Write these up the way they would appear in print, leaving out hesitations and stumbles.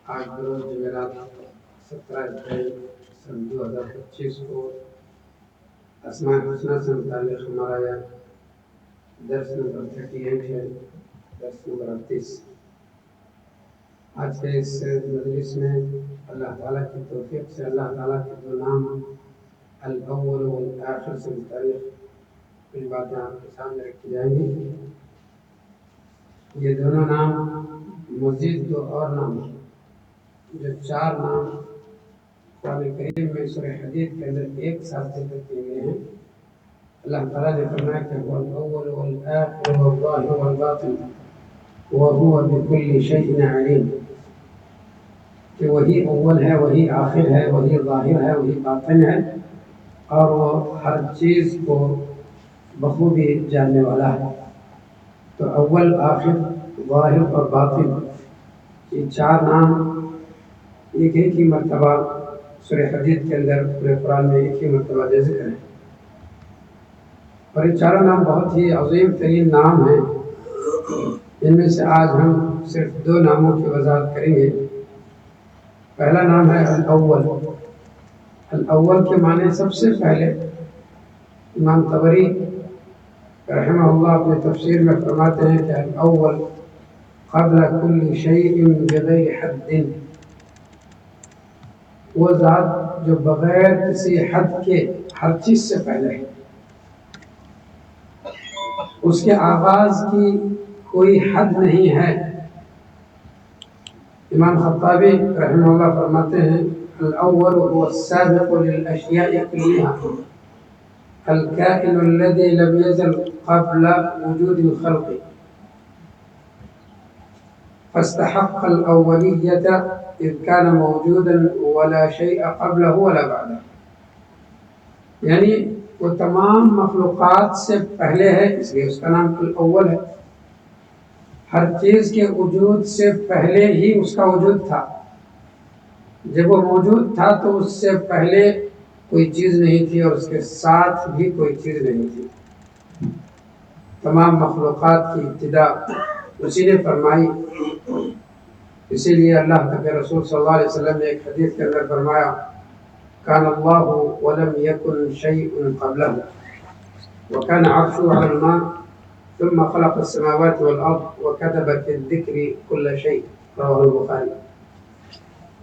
آج بروز جمعرات 17 اپریل سن 2025 کو اسماء الحسنہ سے متعلق ہمارا یہ درس نمبر 38 ہے، درس نمبر 38۔ آج کے اس مجلس میں اللہ تعالیٰ کی توفیق سے اللہ تعالیٰ کے دو نام الاول والآخر سے متعلق کچھ باتیں آپ کے سامنے رکھی جائیں گی۔ یہ دونوں نام مزید دو اور نام ہیں، جو چار نام قرآن کریم میں سورہ حدید کے اندر ایک ساتھ ذکر کیے گئے ہیں۔ اللہ تعالیٰ نے فرمایا کہ هو الاول والآخر والظاہر والباطن وهو بكل شيء علیم، کہ وہی اول ہے، وہی آخر ہے، وہی ظاہر ہے، وہی باطن ہے، اور وہ ہر چیز کو بخوبی جاننے والا ہے۔ تو اول، آخر، ظاہر اور باطن، یہ چار نام ایک ہی مرتبہ سورہ حدید کے اندر پورے قرآن میں ایک ہی مرتبہ ذکر ہے، اور یہ چاروں نام بہت ہی عظیم ترین نام ہیں۔ ان میں سے آج ہم صرف دو ناموں کی وضاحت کریں گے۔ پہلا نام ہے الاول۔ الاول کے معنی سب سے پہلے۔ امام طبری رحمہ اللہ اپنے تفسیر میں فرماتے ہیں کہ الاول قبل كل شيء بغیر حد، وہ ذات جو بغیر کسی حد کے ہر چیز سے پہلے ہے، اس کے آغاز کی کوئی حد نہیں ہے۔ امام خطابی رحمہ اللہ فرماتے ہیں الاول هو السابق للاشیاء كلها الكائن الذي لم يزل قبل وجود الخلق فاستحق الأولية إذ كان موجودا ولا شيء قبله ولا بعده، یعنی وہ تمام مخلوقات سے پہلے ہے، اس لیے اس کا نام الاول ہے۔ ہر چیز کے وجود سے پہلے ہی اس کا وجود تھا۔ جب وہ موجود تھا تو اس سے پہلے کوئی چیز نہیں تھی، اور اس کے ساتھ بھی کوئی چیز نہیں تھی۔ تمام مخلوقات کی ابتدا اسی نے فرمائی۔ اسی لیے اللہ کے رسول صلی اللہ علیہ وسلم نے ایک حدیث کے اندر فرمایا کان اللہ ولم یکن شیء قبلہ وکان عرشه علی الماء ثم خلق السماوات والارض وكتب في الذکر كل شیء، رواه البخاری۔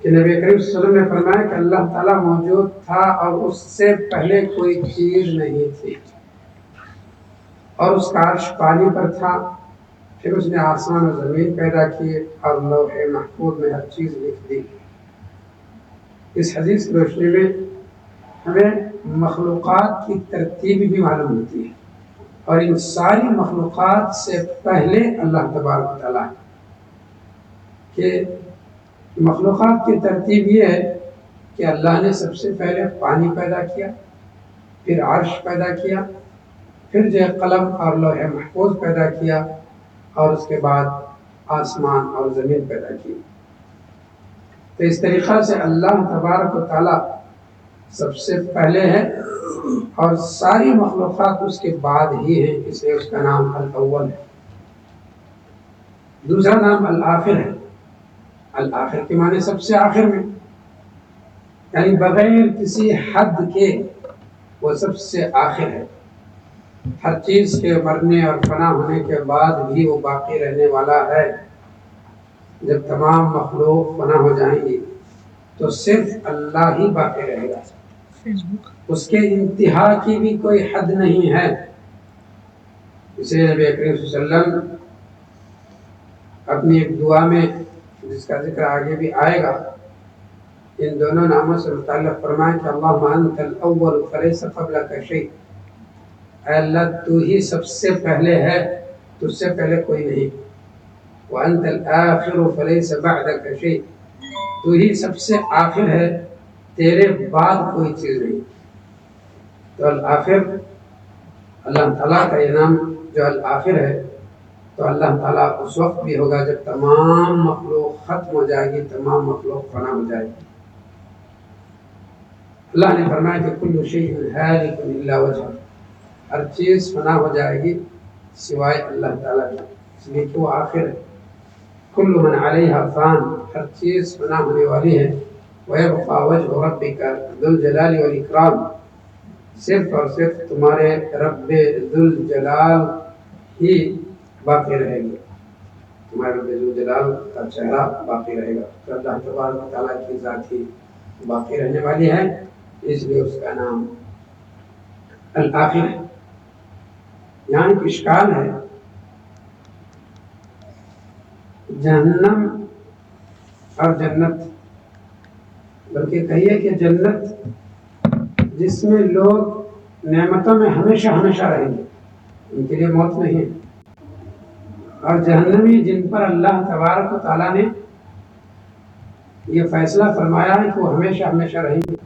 کہ نبی کریم صلی اللہ علیہ وسلم نے فرمایا کہ اللہ تعالیٰ موجود تھا اور اس سے پہلے کوئی چیز نہیں تھی، اور اس کا عرش پانی پر تھا، پھر اس نے آسمان و زمین پیدا کیے اور لوح محفوظ میں ہر چیز لکھ دی۔ اس حدیث کی روشنی میں ہمیں مخلوقات کی ترتیب بھی معلوم ہوتی ہے، اور ان ساری مخلوقات سے پہلے اللہ تبارک و تعالیٰ ہے۔ کہ مخلوقات کی ترتیب یہ ہے کہ اللہ نے سب سے پہلے پانی پیدا کیا، پھر عرش پیدا کیا، پھر جو قلم اور لوح محفوظ پیدا کیا، اور اس کے بعد آسمان اور زمین پیدا کی۔ تو اس طریقہ سے اللہ تبارک و تعالیٰ سب سے پہلے ہے، اور ساری مخلوقات اس کے بعد ہی ہیں، اس لیے اس کا نام الاول ہے۔ دوسرا نام الآخر ہے۔ الآخر کے معنی سب سے آخر میں، یعنی بغیر کسی حد کے وہ سب سے آخر ہے۔ ہر چیز کے مرنے اور فنا ہونے کے بعد بھی وہ باقی رہنے والا ہے۔ جب تمام مخلوق فنا ہو جائیں گی تو صرف اللہ ہی باقی رہے گا، اس کے انتہا کی بھی کوئی حد نہیں ہے۔ اسے نبی کریم صلی اللہ علیہ وسلم اپنی ایک دعا میں، جس کا ذکر آگے بھی آئے گا، ان دونوں ناموں سے متعلق فرمائیں کہ اللہم انت الاول فلیس قبلک شیء، اے اللہ تو ہی سب سے پہلے ہے، تجھ سے پہلے کوئی نہیں۔ وانت الآخر فلیس بعدک شیء، تو ہی سب سے آخر ہے، تیرے بعد کوئی چیز نہیں۔ تو الآخر اللہ تعالیٰ کا یہ نام جو الآخر ہے، تو اللہ تعالیٰ اس وقت بھی ہوگا جب تمام مخلوق ختم ہو جائے گی، تمام مخلوق فنا ہو جائے گی۔ اللہ نے فرمایا کہ کل شیء ہالک الا وجہہ، ہر چیز فنا ہو جائے گی سوائے اللہ تعالیٰ کا، اس لیے تو آخر ہے۔ کل من علیہا فان، ہر چیز فنا ہونے والی ہے۔ وَيَبْقَى وَجْهُ رَبِّكَ ذُو الْجَلَالِ وَالْإِكْرَامِ، صرف اور صرف تمہارے رب ذوالجلال ہی باقی رہے گی، تمہارے رب ذوالجلال کا چہرہ باقی رہے گا۔ تو اللہ تبارک و تعالیٰ کی ذات ہی باقی رہنے والی ہے، اس لیے اس کا نام الآخر ہے۔ یہاں ایک اشکال ہے، جہنم اور جنت، بلکہ کہیے کہ جنت جس میں لوگ نعمتوں میں ہمیشہ ہمیشہ رہیں گے، ان کے لیے موت نہیں ہے، اور جہنمی جن پر اللہ تبارک و تعالیٰ نے یہ فیصلہ فرمایا ہے کہ وہ ہمیشہ ہمیشہ رہیں گے۔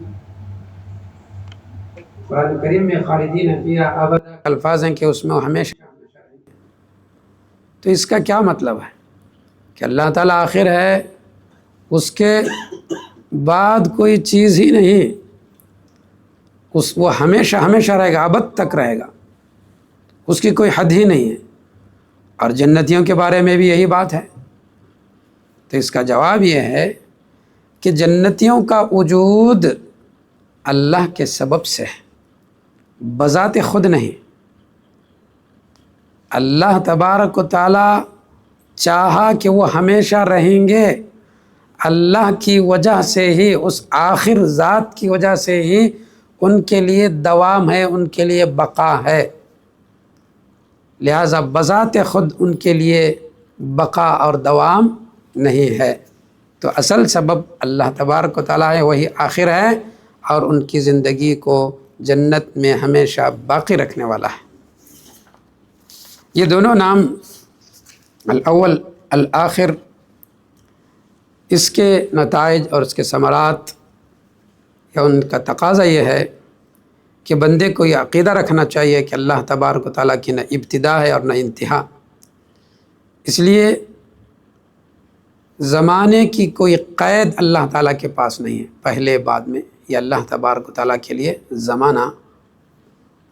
قرآن کریم میں خالدین فیہا ابدا الفاظ ہیں کہ اس میں وہ ہمیشہ ہمیشہ رہیں گے۔ تو اس کا کیا مطلب ہے کہ اللہ تعالیٰ آخر ہے، اس کے بعد کوئی چیز ہی نہیں، وہ ہمیشہ ہمیشہ رہے گا، ابد تک رہے گا، اس کی کوئی حد ہی نہیں ہے۔ اور جنتیوں کے بارے میں بھی یہی بات ہے۔ تو اس کا جواب یہ ہے کہ جنتیوں کا وجود اللہ کے سبب سے ہے، بذات خود نہیں۔ اللہ تبارک و تعالیٰ چاہا کہ وہ ہمیشہ رہیں گے، اللہ کی وجہ سے ہی، اس آخر ذات کی وجہ سے ہی ان کے لیے دوام ہے، ان کے لیے بقا ہے، لہذا بذات خود ان کے لیے بقا اور دوام نہیں ہے۔ تو اصل سبب اللہ تبارک و تعالیٰ ہے، وہی آخر ہے، اور ان کی زندگی کو جنت میں ہمیشہ باقی رکھنے والا ہے۔ یہ دونوں نام الاول الآخر، اس کے نتائج اور اس کے ثمرات یا ان کا تقاضا یہ ہے کہ بندے کو یہ عقیدہ رکھنا چاہیے کہ اللہ تبارک و تعالیٰ کی نہ ابتدا ہے اور نہ انتہا۔ اس لیے زمانے کی کوئی قید اللہ تعالیٰ کے پاس نہیں ہے، پہلے بعد میں یہ اللہ تبارک و تعالیٰ کے لیے زمانہ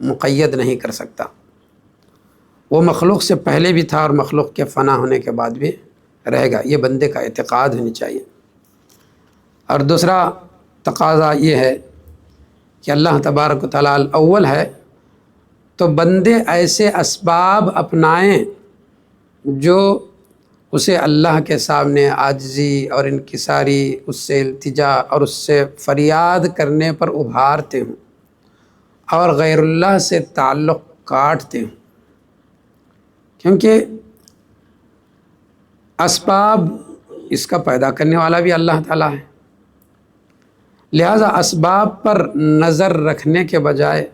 مقید نہیں کر سکتا۔ وہ مخلوق سے پہلے بھی تھا اور مخلوق کے فنا ہونے کے بعد بھی رہے گا، یہ بندے کا اعتقاد ہونی چاہیے۔ اور دوسرا تقاضا یہ ہے کہ اللہ تبارک و تعالیٰ الاول ہے، تو بندے ایسے اسباب اپنائیں جو اسے اللہ کے سامنے عاجزی اور انکساری، اس سے التجا اور اس سے فریاد کرنے پر ابھارتے ہوں، اور غیر اللہ سے تعلق کاٹتے ہوں، کیونکہ اسباب اس کا پیدا کرنے والا بھی اللہ تعالیٰ ہے، لہذا اسباب پر نظر رکھنے کے بجائے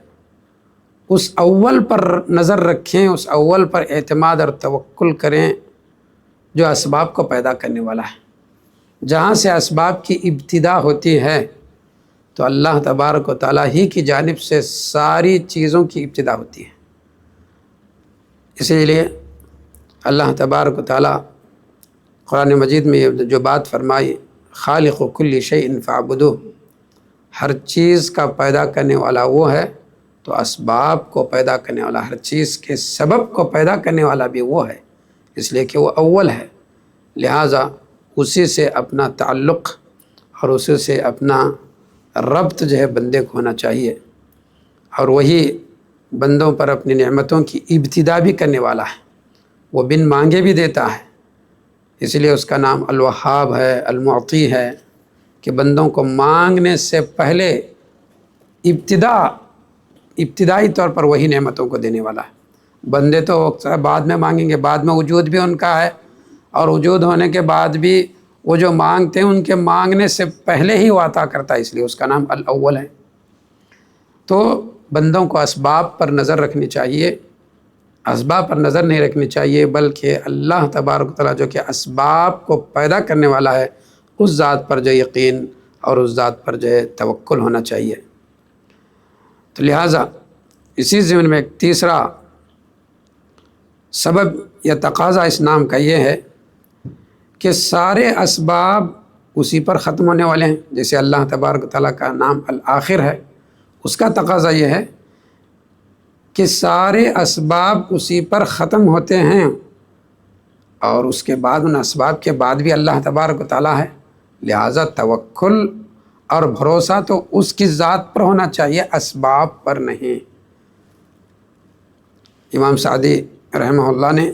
اس اول پر نظر رکھیں، اس اول پر اعتماد اور توکل کریں جو اسباب کو پیدا کرنے والا ہے۔ جہاں سے اسباب کی ابتدا ہوتی ہے تو اللہ تبارک و تعالیٰ ہی کی جانب سے ساری چیزوں کی ابتدا ہوتی ہے۔ اسی لیے اللہ تبارک و تعالیٰ قرآن مجید میں جو بات فرمائی، خالق کل شیء فاعبدوہ، ہر چیز کا پیدا کرنے والا وہ ہے، تو اسباب کو پیدا کرنے والا، ہر چیز کے سبب کو پیدا کرنے والا بھی وہ ہے، اس لیے کہ وہ اول ہے، لہٰذا اسی سے اپنا تعلق اور اسی سے اپنا ربط جو ہے بندے کو ہونا چاہیے، اور وہی بندوں پر اپنی نعمتوں کی ابتدا بھی کرنے والا ہے، وہ بن مانگے بھی دیتا ہے، اس لیے اس کا نام الوہاب ہے، المعطی ہے، کہ بندوں کو مانگنے سے پہلے ابتدائی طور پر وہی نعمتوں کو دینے والا ہے۔ بندے تو بعد میں مانگیں گے، بعد میں وجود بھی ان کا ہے، اور وجود ہونے کے بعد بھی وہ جو مانگتے ہیں ان کے مانگنے سے پہلے ہی وہ عطا کرتا ہے، اس لیے اس کا نام الاول ہے۔ تو بندوں کو اسباب پر نظر رکھنی چاہیے، اسباب پر نظر نہیں رکھنی چاہیے، بلکہ اللہ تبارک و تعالیٰ جو کہ اسباب کو پیدا کرنے والا ہے، اس ذات پر جو یقین اور اس ذات پر جو ہے توکل ہونا چاہیے۔ تو لہٰذا اسی ضمن میں ایک تیسرا سبب یا تقاضا اس نام کا یہ ہے کہ سارے اسباب اسی پر ختم ہونے والے ہیں، جیسے اللہ تبارک و تعالیٰ کا نام الآخر ہے، اس کا تقاضا یہ ہے کہ سارے اسباب اسی پر ختم ہوتے ہیں، اور اس کے بعد ان اسباب کے بعد بھی اللہ تبارک و تعالیٰ ہے، لہٰذا توکل اور بھروسہ تو اس کی ذات پر ہونا چاہیے، اسباب پر نہیں۔ امام سعدی رحمہ اللہ نے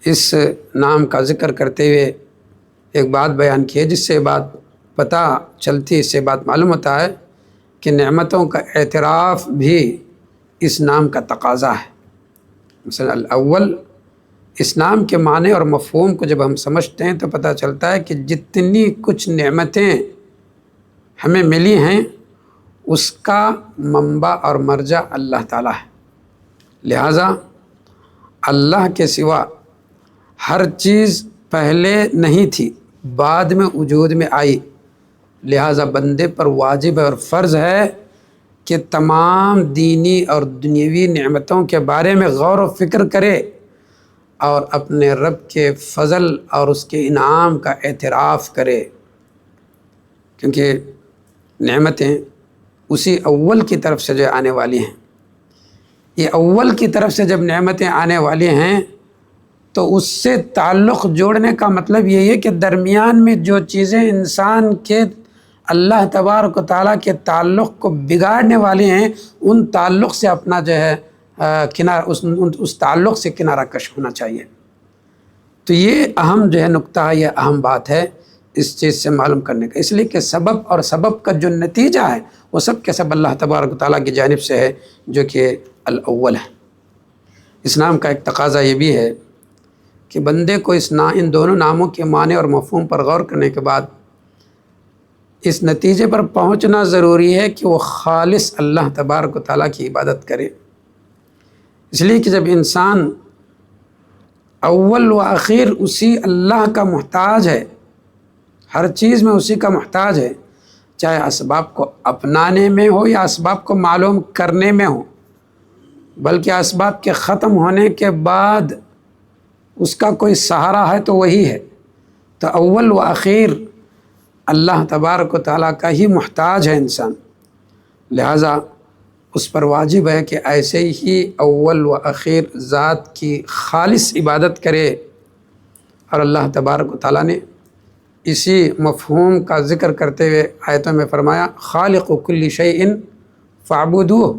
اس نام کا ذکر کرتے ہوئے ایک بات بیان کی ہے، جس سے بات پتہ چلتی، اس سے بات معلوم ہوتا ہے کہ نعمتوں کا اعتراف بھی اس نام کا تقاضا ہے۔ مثلا الاول، اس نام کے معنی اور مفہوم کو جب ہم سمجھتے ہیں تو پتہ چلتا ہے کہ جتنی کچھ نعمتیں ہمیں ملی ہیں اس کا منبع اور مرجع اللہ تعالیٰ ہے، لہٰذا اللہ کے سوا ہر چیز پہلے نہیں تھی، بعد میں وجود میں آئی، لہٰذا بندے پر واجب اور فرض ہے کہ تمام دینی اور دنیوی نعمتوں کے بارے میں غور و فکر کرے اور اپنے رب کے فضل اور اس کے انعام کا اعتراف کرے، کیونکہ نعمتیں اسی اول کی طرف سے جو آنے والی ہیں۔ یہ اول کی طرف سے جب نعمتیں آنے والی ہیں تو اس سے تعلق جوڑنے کا مطلب یہی ہے کہ درمیان میں جو چیزیں انسان کے اللہ تبارک و تعالیٰ کے تعلق کو بگاڑنے والی ہیں، ان تعلق سے اپنا جو ہے اس تعلق سے کنارہ کش ہونا چاہیے۔ تو یہ اہم جو ہے نقطہ ہے، یہ اہم بات ہے اس چیز سے معلوم کرنے کا، اس لیے کہ سبب اور سبب کا جو نتیجہ ہے وہ سب کے سب اللہ تبارک و تعالیٰ کی جانب سے ہے، جو کہ الاول ہے۔ اس نام کا ایک تقاضا یہ بھی ہے کہ بندے کو ان دونوں ناموں کے معنی اور مفہوم پر غور کرنے کے بعد اس نتیجے پر پہنچنا ضروری ہے کہ وہ خالص اللہ تبارک و تعالیٰ کی عبادت کرے، اس لیے کہ جب انسان اول و آخر اسی اللہ کا محتاج ہے، ہر چیز میں اسی کا محتاج ہے، چاہے اسباب کو اپنانے میں ہو یا اسباب کو معلوم کرنے میں ہو، بلکہ اسباب کے ختم ہونے کے بعد اس کا کوئی سہارا ہے تو وہی ہے۔ تو اول و آخر اللہ تبارک و تعالیٰ کا ہی محتاج ہے انسان، لہٰذا اس پر واجب ہے کہ ایسے ہی اول و آخر ذات کی خالص عبادت کرے۔ اور اللہ تبارک و تعالیٰ نے اسی مفہوم کا ذکر کرتے ہوئے آیتوں میں فرمایا، خالق کل شیء فاعبدوہ،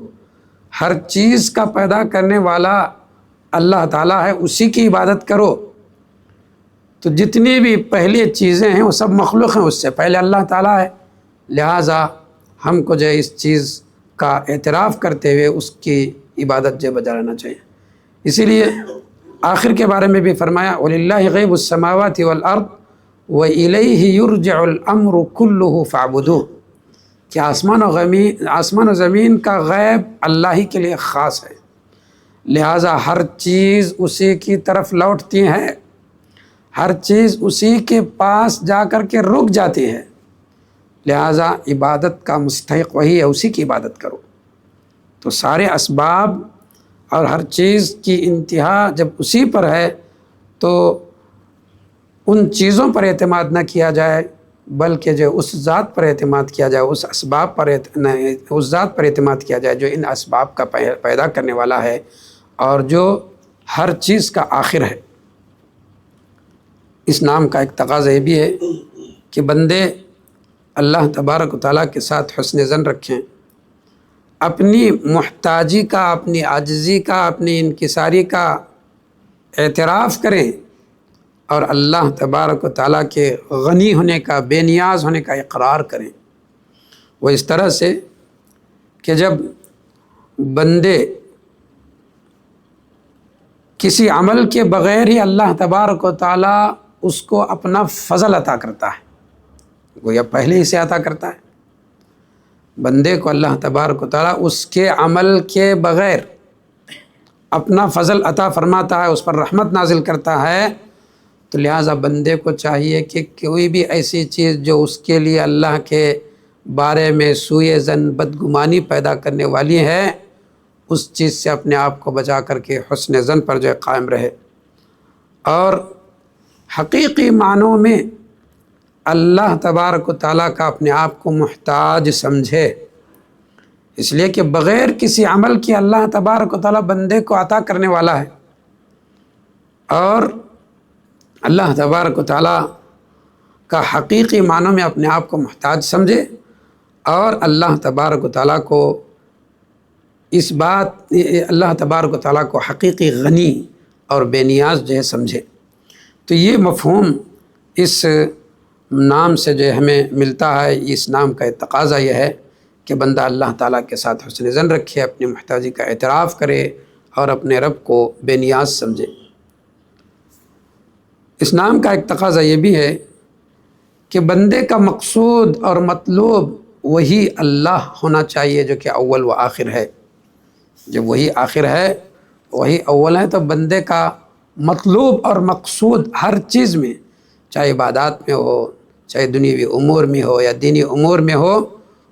ہر چیز کا پیدا کرنے والا اللہ تعالیٰ ہے، اسی کی عبادت کرو۔ تو جتنی بھی پہلی چیزیں ہیں وہ سب مخلوق ہیں، اس سے پہلے اللہ تعالیٰ ہے، لہٰذا ہم کو جو اس چیز کا اعتراف کرتے ہوئے اس کی عبادت جو بجا لانا چاہیے۔ اسی لیے آخر کے بارے میں بھی فرمایا، وَلِلَّهِ غَيْبُ السَّمَاوَاتِ وَالْأَرْضِ وَإِلَيْهِ يُرْجَعُ الْأَمْرُ كُلُّهُ فَاعْبُدُوهُ، کہ آسمان و زمین کا غیب اللہ ہی کے لیے خاص ہے، لہٰذا ہر چیز اسی کی طرف لوٹتی ہے، ہر چیز اسی کے پاس جا کر کے رک جاتی ہے، لہٰذا عبادت کا مستحق وہی ہے، اسی کی عبادت کرو۔ تو سارے اسباب اور ہر چیز کی انتہا جب اسی پر ہے تو ان چیزوں پر اعتماد نہ کیا جائے، بلکہ جو اس ذات پر اعتماد کیا جائے، اس اسباب پر اس ذات پر اعتماد کیا جائے جو ان اسباب کا پیدا کرنے والا ہے اور جو ہر چیز کا آخر ہے۔ اس نام کا ایک تقاضا یہ بھی ہے کہ بندے اللہ تبارک و تعالیٰ کے ساتھ حسن ظن رکھیں، اپنی محتاجی کا، اپنی عاجزی کا، اپنی انکساری کا اعتراف کریں اور اللہ تبارک و تعالیٰ کے غنی ہونے کا، بے نیاز ہونے کا اقرار کریں۔ وہ اس طرح سے کہ جب بندے کسی عمل کے بغیر ہی اللہ تبارک و تعالیٰ اس کو اپنا فضل عطا کرتا ہے، گویا پہلے ہی سے عطا کرتا ہے بندے کو، اللہ تبارک و تعالیٰ اس کے عمل کے بغیر اپنا فضل عطا فرماتا ہے، اس پر رحمت نازل کرتا ہے۔ تو لہٰذا بندے کو چاہیے کہ کوئی بھی ایسی چیز جو اس کے لیے اللہ کے بارے میں سوء ظن، بدگمانی پیدا کرنے والی ہے، اس چیز سے اپنے آپ کو بچا کر کے حسن ظن پر جو ہے قائم رہے، اور حقیقی معنوں میں اللہ تبارک و تعالیٰ کا اپنے آپ کو محتاج سمجھے، اس لیے کہ بغیر کسی عمل کی اللہ تبارک و تعالیٰ بندے کو عطا کرنے والا ہے، اور اللہ تبارک و تعالیٰ کا حقیقی معنوں میں اپنے آپ کو محتاج سمجھے اور اللہ تبارک و تعالیٰ کو اللہ تبارک و تعالیٰ کو حقیقی غنی اور بے نیاز جو ہے سمجھے۔ تو یہ مفہوم اس نام سے جو ہمیں ملتا ہے، اس نام کا تقاضا یہ ہے کہ بندہ اللہ تعالیٰ کے ساتھ حسن ظن رکھے، اپنی محتاجی کا اعتراف کرے اور اپنے رب کو بے نیاز سمجھے۔ اس نام کا ایک تقاضا یہ بھی ہے کہ بندے کا مقصود اور مطلوب وہی اللہ ہونا چاہیے جو کہ اول و آخر ہے۔ جب وہی آخر ہے، وہی اول ہے، تو بندے کا مطلوب اور مقصود ہر چیز میں، چاہے عبادات میں ہو، چاہے دنیاوی امور میں ہو یا دینی امور میں ہو،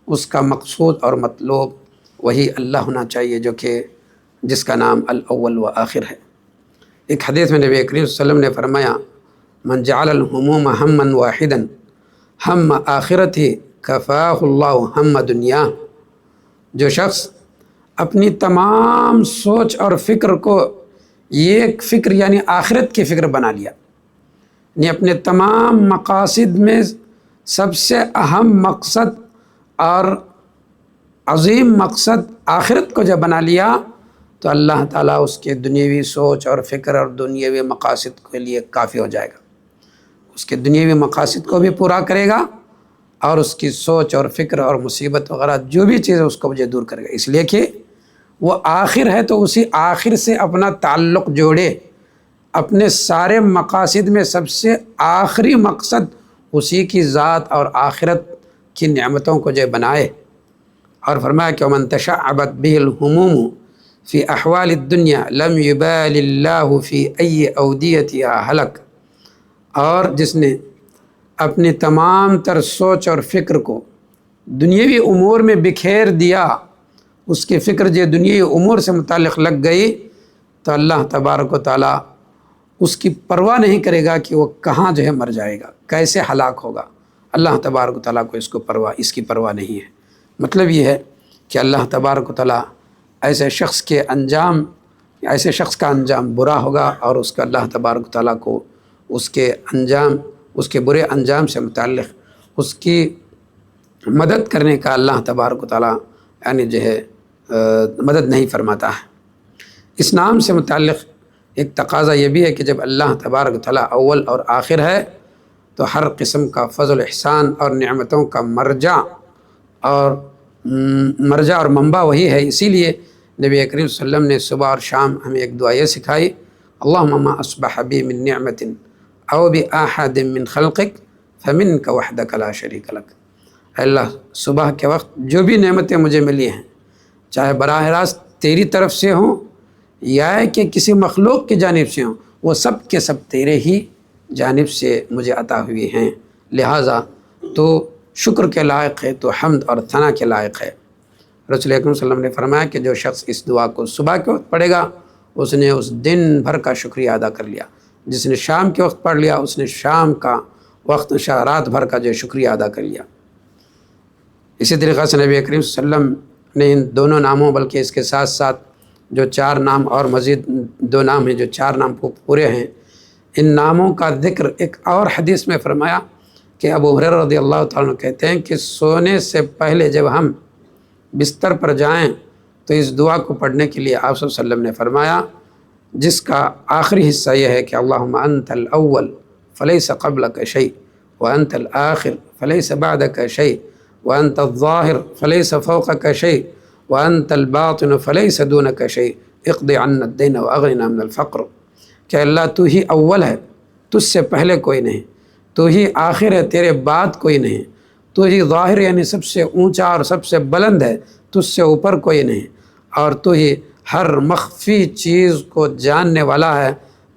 اس کا مقصود اور مطلوب وہی اللہ ہونا چاہیے جو کہ جس کا نام الاول و آخر ہے۔ ایک حدیث میں نبی کریم صلی اللہ علیہ وسلم نے فرمایا، من جعل الہموم ہما واحدا ہم آخرتی کفاہ اللہ ہم دنیا۔ جو شخص اپنی تمام سوچ اور فکر کو ایک فکر یعنی آخرت کی فکر بنا لیا، یعنی اپنے تمام مقاصد میں سب سے اہم مقصد اور عظیم مقصد آخرت کو جب بنا لیا تو اللہ تعالیٰ اس کے دنیاوی سوچ اور فکر اور دنیاوی مقاصد کے لیے کافی ہو جائے گا۔ اس کے دنیاوی مقاصد کو بھی پورا کرے گا اور اس کی سوچ اور فکر اور مصیبت وغیرہ جو بھی چیز ہے اس کو مجھے دور کرے گا، اس لیے کہ وہ آخر ہے تو اسی آخر سے اپنا تعلق جوڑے، اپنے سارے مقاصد میں سب سے آخری مقصد اسی کی ذات اور آخرت کی نعمتوں کو جو بنائے۔ اور فرمایا کہ ومن تشعبت به الہموم فی احوال الدنیا لم یبال اللہ فی ای اودیتها ہلک۔ اور جس نے اپنی تمام تر سوچ اور فکر کو دنیاوی امور میں بکھیر دیا، اس کی فکر جو دنیاوی امور سے متعلق لگ گئی تو اللہ تبارک و تعالیٰ اس کی پرواہ نہیں کرے گا کہ وہ کہاں جو ہے مر جائے گا، کیسے ہلاک ہوگا۔ اللہ تبارک و تعالیٰ کو اس کی پرواہ نہیں ہے۔ مطلب یہ ہے کہ اللہ تبارک و تعالیٰ ایسے شخص کا انجام برا ہوگا اور اس کا اللہ تبارک و تعالیٰ کو اس کے برے انجام سے متعلق اس کی مدد کرنے کا اللہ تبارک و تعالیٰ یعنی جو ہے مدد نہیں فرماتا ہے۔ اس نام سے متعلق ایک تقاضا یہ بھی ہے کہ جب اللہ تبارک و تعالیٰ اول اور آخر ہے تو ہر قسم کا فضل احسان اور نعمتوں کا مرجع اور منبع وہی ہے۔ اسی لیے نبی کریم صلی اللہ علیہ وسلم نے صبح اور شام ہمیں ایک دعا یہ سکھائی، اللہم ما اصبح بی من نعمت او بأحد من خلقک فمنک وحدک لا شریک لک۔ اے اللہ، صبح کے وقت جو بھی نعمتیں مجھے ملی ہیں، چاہے براہ راست تیری طرف سے ہوں یا کہ کسی مخلوق کی جانب سے ہوں، وہ سب کے سب تیرے ہی جانب سے مجھے عطا ہوئی ہیں، لہٰذا تو شکر کے لائق ہے، تو حمد اور ثنا کے لائق ہے۔ رسول اکرم صلی اللہ علیہ وسلم نے فرمایا کہ جو شخص اس دعا کو صبح کے وقت پڑھے گا اس نے اس دن بھر کا شکریہ ادا کر لیا، جس نے شام کے وقت پڑھ لیا اس نے شام کا وقت رات بھر کا جو شکریہ ادا کر لیا۔ اسی طریقہ سے نبی کریم صلی اللہ علیہ وسلم نے ان دونوں ناموں بلکہ اس کے ساتھ ساتھ جو 4 نام اور مزید 2 نام ہیں جو 4 نام پورے ہیں، ان ناموں کا ذکر ایک اور حدیث میں فرمایا کہ ابو ہریرہ رضی اللہ تعالیٰ عنہ کہتے ہیں کہ سونے سے پہلے جب ہم بستر پر جائیں تو اس دعا کو پڑھنے کے لیے آپ صلی اللہ علیہ وسلم نے فرمایا، جس کا آخری حصہ یہ ہے کہ اللہم انت الاول فلیس قبلک شیء وانت الآخر فلیس بعدک شیء وانت الظاہر فلیس فوقک شیء وانت الباطن فلیس دونک شیء اقض عنا الدین واغننا من الفقر۔ کہ اللہ تو ہی اول ہے، تجھ سے پہلے کوئی نہیں، تو ہی آخر ہے، تیرے بعد کوئی نہیں، تو ہی ظاہر یعنی سب سے اونچا اور سب سے بلند ہے، تجھ سے اوپر کوئی نہیں، اور تو ہی ہر مخفی چیز کو جاننے والا ہے،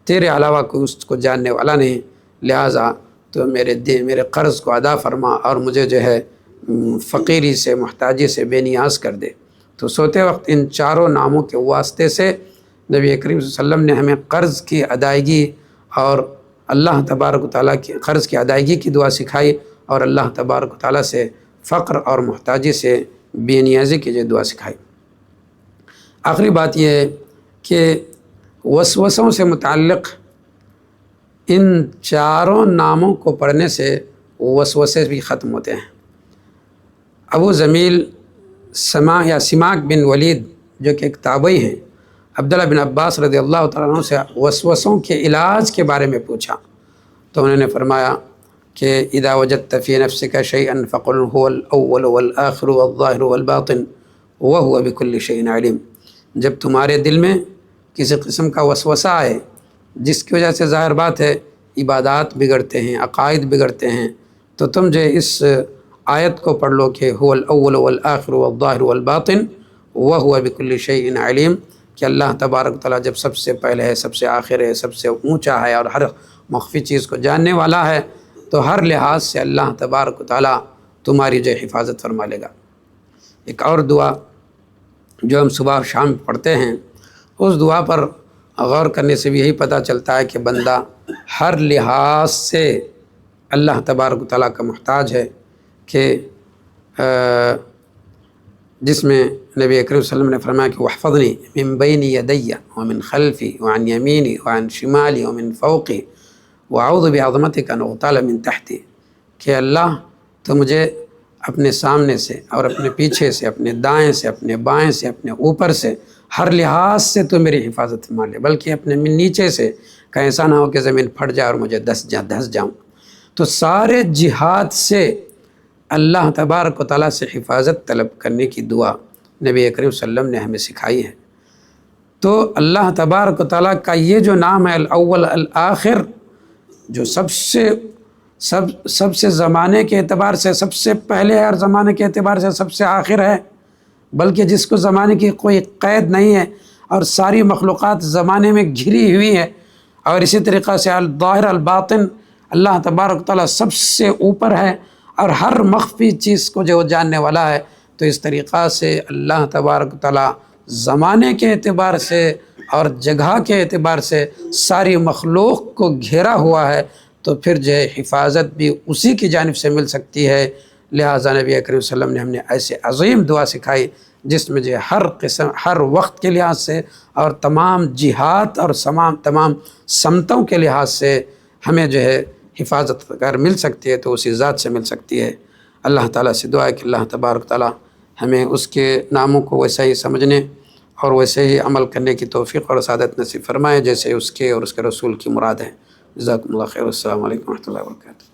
تیرے علاوہ کوئی اس کو جاننے والا نہیں، لہٰذا تو میرے قرض کو ادا فرما اور مجھے جو ہے فقیری سے محتاجی سے بے نیاز کر دے۔ تو سوتے وقت ان 4 ناموں کے واسطے سے نبی کریم صلی اللہ علیہ وسلم نے ہمیں قرض کی ادائیگی اور اللہ تبارک و تعالیٰ کی قرض کی ادائیگی کی دعا سکھائی اور اللہ تبارک و تعالیٰ سے فقر اور محتاجی سے بے نیازی کی جو دعا سکھائی۔ آخری بات یہ ہے کہ وسوسوں سے متعلق ان چاروں ناموں کو پڑھنے سے وسوسے بھی ختم ہوتے ہیں۔ ابو جمیل سماک بن ولید جو کہ ایک تابعی ہیں، عبداللہ بن عباس رضی اللہ تعالیٰ عنہ سے وسوسوں کے علاج کے بارے میں پوچھا تو انہوں نے فرمایا کہ اذا وجدت فی نفسک شیئا فقل هو الاول والآخر والظاہر والباطن وهو بكل شیء علیم۔ جب تمہارے دل میں کسی قسم کا وسوسہ آئے جس کی وجہ سے ظاہر بات ہے عبادات بگڑتے ہیں، عقائد بگڑتے ہیں، تو تم جو اس آیت کو پڑھ لو کہ هو الاول والآخر والظاہر والباطن وهو بكل شیء علیم، کہ اللہ تبارک و تعالیٰ جب سب سے پہلے ہے، سب سے آخر ہے، سب سے اونچا ہے اور ہر مخفی چیز کو جاننے والا ہے، تو ہر لحاظ سے اللہ تبارک و تعالیٰ تمہاری جو حفاظت فرما لے گا۔ ایک اور دعا جو ہم صبح اور شام پڑھتے ہیں، اس دعا پر غور کرنے سے بھی یہی پتہ چلتا ہے کہ بندہ ہر لحاظ سے اللہ تبارک و تعالیٰ کا محتاج ہے، کہ جس میں نبی اکرم صلی اللہ علیہ وسلم نے فرمایا کہ واحفظنی من بین یدی ومن خلفی وعن یمینی وعن شمالی ومن فوقی واعوذ بعظمتک ان اغتال من تحتی، کہ اللہ تو مجھے اپنے سامنے سے اور اپنے پیچھے سے، اپنے دائیں سے، اپنے بائیں سے، اپنے اوپر سے، ہر لحاظ سے تو میری حفاظت فرما لے، بلکہ اپنے نیچے سے، کہ ایسا نہ ہو کہ زمین پھٹ جائے اور مجھے دھس جاؤں۔ تو سارے جہاد سے اللہ تبارک و تعالیٰ سے حفاظت طلب کرنے کی دعا نبی اکرم صلی اللہ علیہ وسلم نے ہمیں سکھائی ہے۔ تو اللہ تبارک و تعالیٰ کا یہ جو نام ہے الاول الآخر، جو سب سے زمانے کے اعتبار سے سب سے پہلے ہے اور زمانے کے اعتبار سے سب سے آخر ہے، بلکہ جس کو زمانے کی کوئی قید نہیں ہے اور ساری مخلوقات زمانے میں گھری ہوئی ہے، اور اسی طریقہ سے الظاہر الباطن، اللہ تبارک و تعالیٰ سب سے اوپر ہے اور ہر مخفی چیز کو جو جاننے والا ہے۔ تو اس طریقہ سے اللہ تبارک و تعالیٰ زمانے کے اعتبار سے اور جگہ کے اعتبار سے ساری مخلوق کو گھیرا ہوا ہے، تو پھر جو ہے حفاظت بھی اسی کی جانب سے مل سکتی ہے۔ لہٰذا نبی اکرم صلی اللہ علیہ وسلم نے ہم نے ایسے عظیم دعا سکھائی جس میں جو ہے ہر وقت کے لحاظ سے اور تمام جہات اور تمام سمتوں کے لحاظ سے ہمیں جو ہے حفاظت اگر مل سکتی ہے تو اسی ذات سے مل سکتی ہے۔ اللہ تعالیٰ سے دعا ہے کہ اللہ تبارک تعالیٰ ہمیں اس کے ناموں کو ویسا ہی سمجھنے اور ویسے ہی عمل کرنے کی توفیق اور سعادت نصیب فرمائے جیسے اس کے اور اس کے رسول کی مراد ہے۔ جزاکم اللہ خیر، السلام علیکم ورحمۃ اللہ وبرکاتہ۔